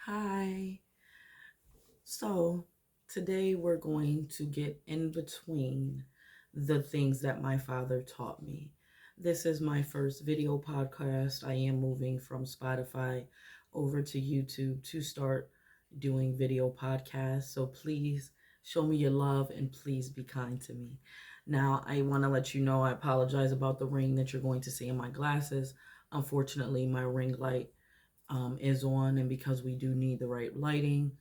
Hi. So, today we're going to get in between the things that my father taught me. This is my first video podcast. I am moving from Spotify over to YouTube to start doing video podcasts. So, please show me your love and please be kind to me. Now, I want to let you know I apologize about the ring that you're going to see in my glasses. Unfortunately, my ring light is on, and because we do need the right lighting,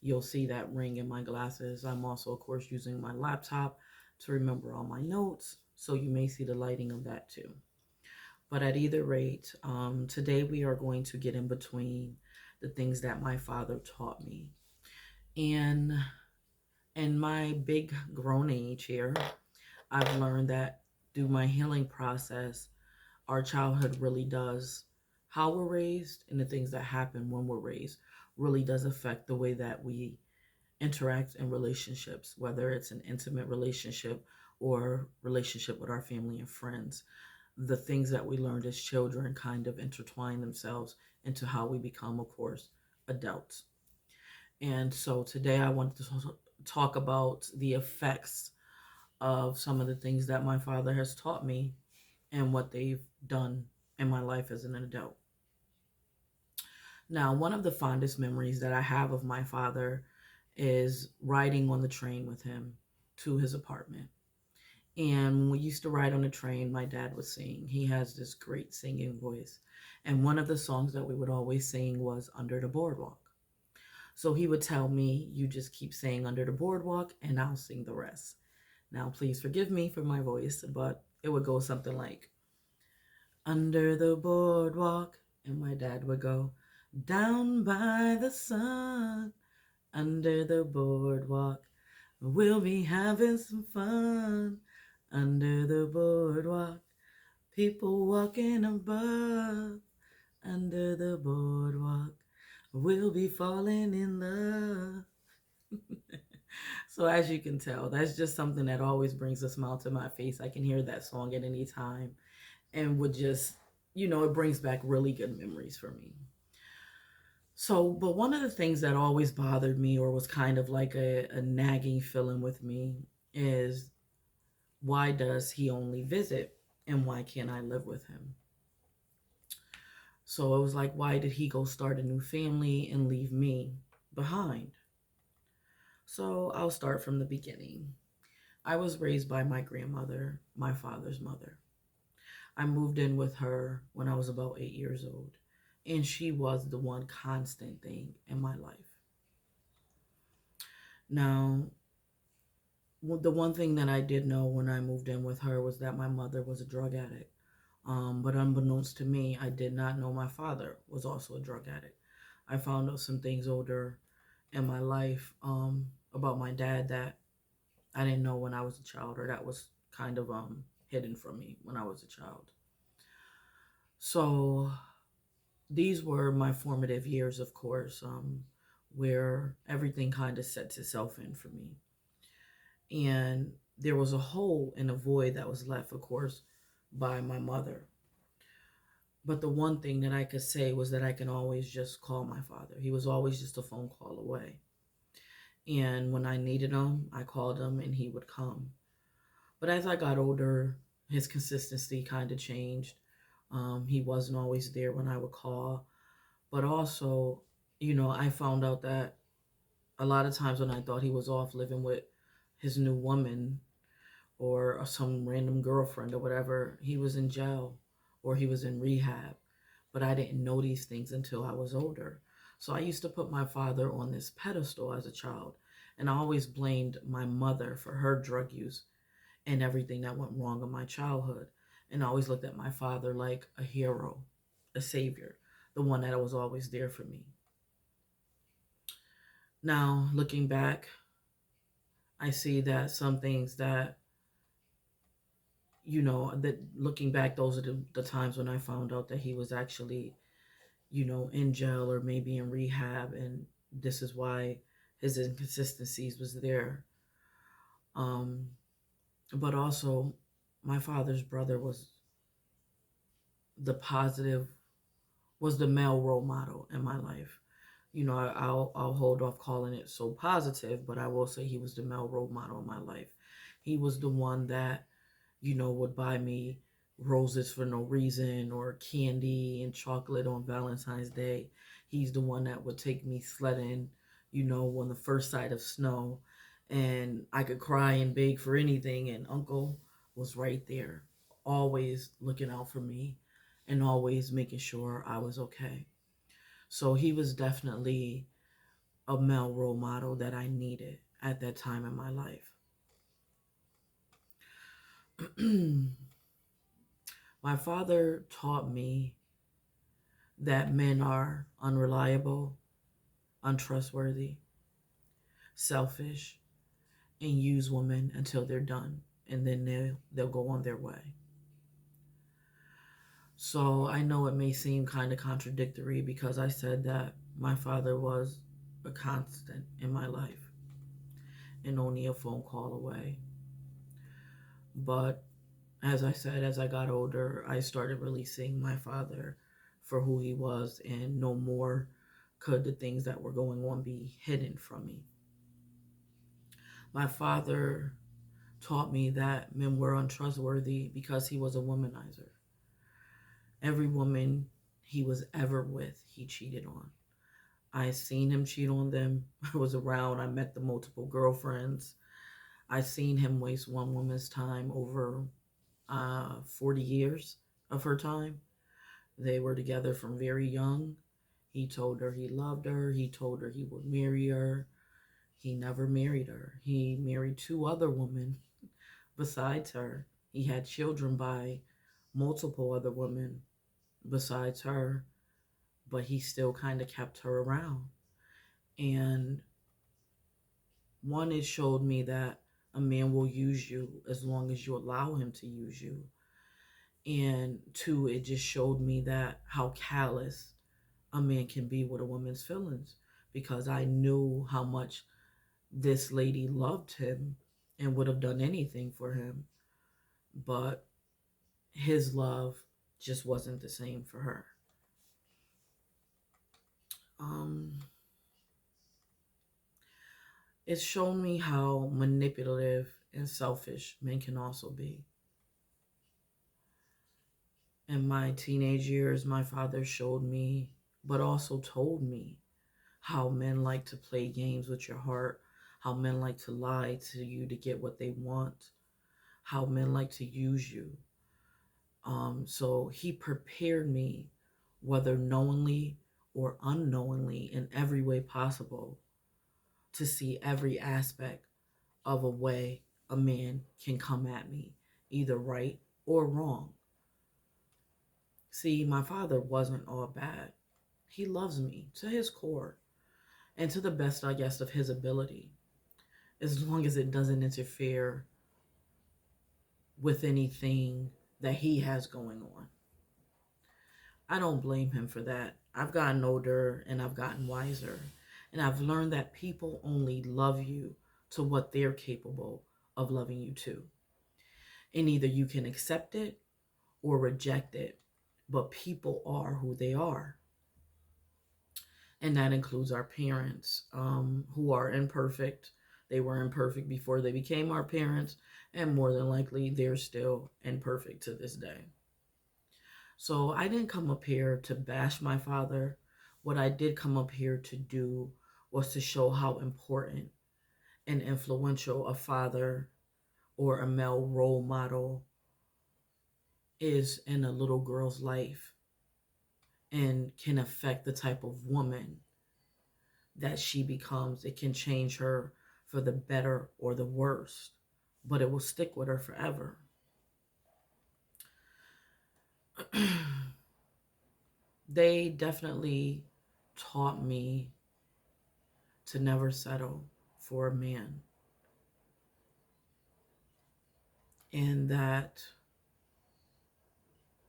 you'll see that ring in my glasses. I'm also, of course, using my laptop to remember all my notes, so you may see the lighting of that too. But at either rate, today we are going to get in between the things that my father taught me. And in my big grown age here, I've learned that through my healing process, our childhood really does, how we're raised and the things that happen when we're raised really does affect the way that we interact in relationships, whether it's an intimate relationship or relationship with our family and friends. The things that we learned as children kind of intertwine themselves into how we become, of course, adults. And so today I wanted to talk about the effects of some of the things that my father has taught me and what they've done in my life as an adult. Now, one of the fondest memories that I have of my father is riding on the train with him to his apartment. And when we used to ride on the train, my dad would sing. He has this great singing voice. And one of the songs that we would always sing was Under the Boardwalk. So he would tell me, you just keep saying Under the Boardwalk and I'll sing the rest. Now, please forgive me for my voice, but it would go something like, under the boardwalk. And my dad would go, down by the sun, under the boardwalk. We'll be having some fun under the boardwalk. People walking above under the boardwalk. We'll be falling in love. So as you can tell, that's just something that always brings a smile to my face. I can hear that song at any time and would just, it brings back really good memories for me. So, but one of the things that always bothered me or was kind of like a nagging feeling with me is, why does he only visit and why can't I live with him? So it was like, why did he go start a new family and leave me behind? So I'll start from the beginning. I was raised by my grandmother, my father's mother. I moved in with her when I was about 8 years old, and she was the one constant thing in my life. Now, the one thing that I did know when I moved in with her was that my mother was a drug addict. But unbeknownst to me, I did not know my father was also a drug addict. I found out some things older in my life about my dad that I didn't know when I was a child, or that was kind of hidden from me when I was a child. So these were my formative years, of course, where everything kind of sets itself in for me. And there was a hole and a void that was left, of course, by my mother. But the one thing that I could say was that I can always just call my father. He was always just a phone call away. And when I needed him, I called him and he would come. But as I got older, his consistency kind of changed. He wasn't always there when I would call. But also, I found out that a lot of times when I thought he was off living with his new woman or some random girlfriend or whatever, he was in jail or he was in rehab. But I didn't know these things until I was older. So I used to put my father on this pedestal as a child. And I always blamed my mother for her drug use and everything that went wrong in my childhood. And I always looked at my father like a hero, a savior, the one that was always there for me. Now, looking back, I see that some things that, that looking back, those are the times when I found out that he was actually, in jail or maybe in rehab. And this is why his inconsistencies was there. Um, but also, my father's brother the positive, was the male role model in my life. I'll hold off calling it so positive, but I will say he was the male role model in my life. He was the one that, would buy me roses for no reason or candy and chocolate on Valentine's Day. He's the one that would take me sledding, on the first sight of snow, and I could cry and beg for anything, and Uncle was right there, always looking out for me and always making sure I was okay. So he was definitely a male role model that I needed at that time in my life. My father taught me that men are unreliable, untrustworthy, selfish, and use women until they're done, and then they'll go on their way. So I know it may seem kind of contradictory because I said that my father was a constant in my life and only a phone call away. But as I said, as I got older, I started really seeing my father for who he was, and no more could the things that were going on be hidden from me. My father taught me that men were untrustworthy because he was a womanizer. Every woman he was ever with, he cheated on. I seen him cheat on them. I was around. I met the multiple girlfriends. I seen him waste one woman's time over 40 years of her time. They were together from very young. He told her he loved her. He told her he would marry her. He never married her. He married two other women besides her. He had children by multiple other women besides her, but he still kind of kept her around. And one, it showed me that a man will use you as long as you allow him to use you. And two, it just showed me that how callous a man can be with a woman's feelings, because I knew how much this lady loved him and would have done anything for him, but his love just wasn't the same for her. Um, it's shown me how manipulative and selfish men can also be. In my teenage years, my father showed me, but also told me, how men like to play games with your heart, how men like to lie to you to get what they want, how men like to use you. So he prepared me, whether knowingly or unknowingly, in every way possible, to see every aspect of a way a man can come at me, either right or wrong. See, my father wasn't all bad. He loves me to his core and to the best, I guess, of his ability, as long as it doesn't interfere with anything that he has going on. I don't blame him for that. I've gotten older and I've gotten wiser, and I've learned that people only love you to what they're capable of loving you to. And either you can accept it or reject it, but people are who they are. And that includes our parents, who are imperfect. They were imperfect before they became our parents, and more than likely, they're still imperfect to this day. So I didn't come up here to bash my father. What I did come up here to do was to show how important and influential a father or a male role model is in a little girl's life, and can affect the type of woman that she becomes. It can change her for the better or the worse, but it will stick with her forever. They definitely taught me to never settle for a man, and that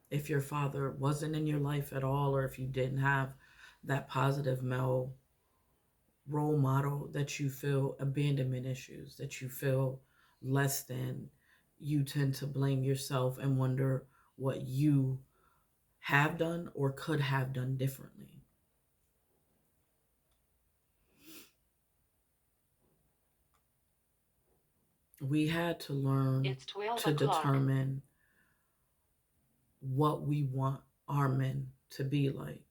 if your father wasn't in your life at all, or if you didn't have that positive male role model, that you feel abandonment issues, that you feel less than, you tend to blame yourself and wonder what you have done or could have done differently. we had to learn It's 12 to o'clock. determine what we want our men to be like.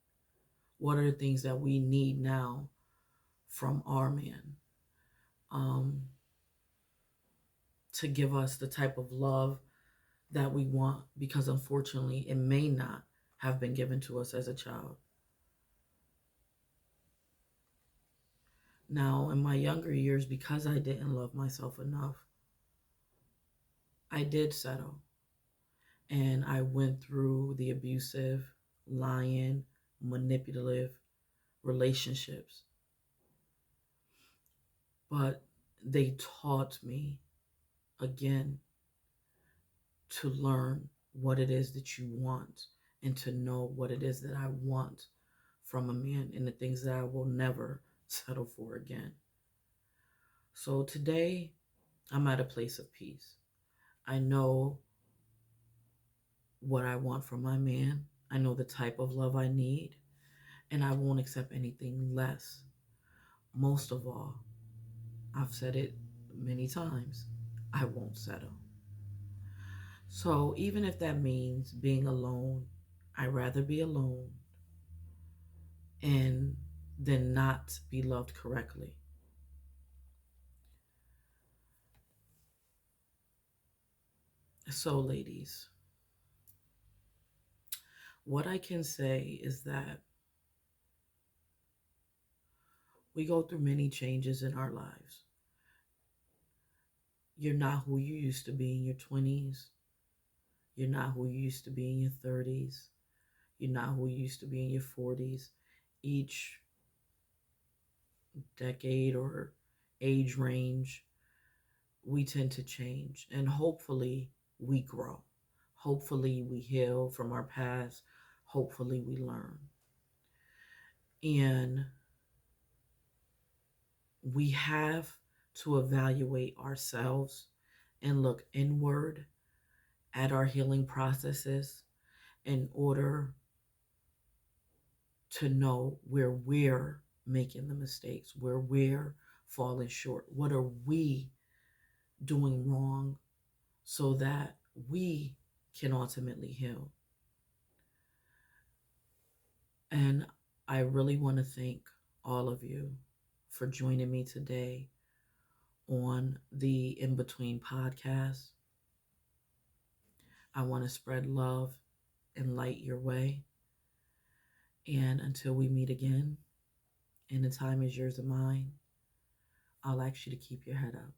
What are the things that we need now from our man um, to give us the type of love that we want? Because unfortunately, it may not have been given to us as a child. Now, in my younger years, because I didn't love myself enough, I did settle. And I went through the abusive, lying, manipulative relationships. But they taught me again to learn what it is that you want and to know what it is that I want from a man and the things that I will never settle for again. So today, I'm at a place of peace. I know what I want from my man. I know the type of love I need, and I won't accept anything less. Most of all, I've said it many times, I won't settle. So even if that means being alone, I'd rather be alone and than not be loved correctly. So, ladies, what I can say is that we go through many changes in our lives. You're not who you used to be in your 20s. You're not who you used to be in your 30s. You're not who you used to be in your 40s. Each decade or age range, we tend to change. And hopefully, we grow. Hopefully, we heal from our past. Hopefully, we learn. And we have to evaluate ourselves and look inward at our healing processes in order to know where we're making the mistakes, where we're falling short. What are we doing wrong so that we can ultimately heal? And I really want to thank all of you for joining me today on the In Between podcast. I want to spread love and light your way. And until we meet again, and the time is yours and mine, I'll ask you to keep your head up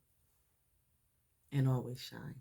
and always shine.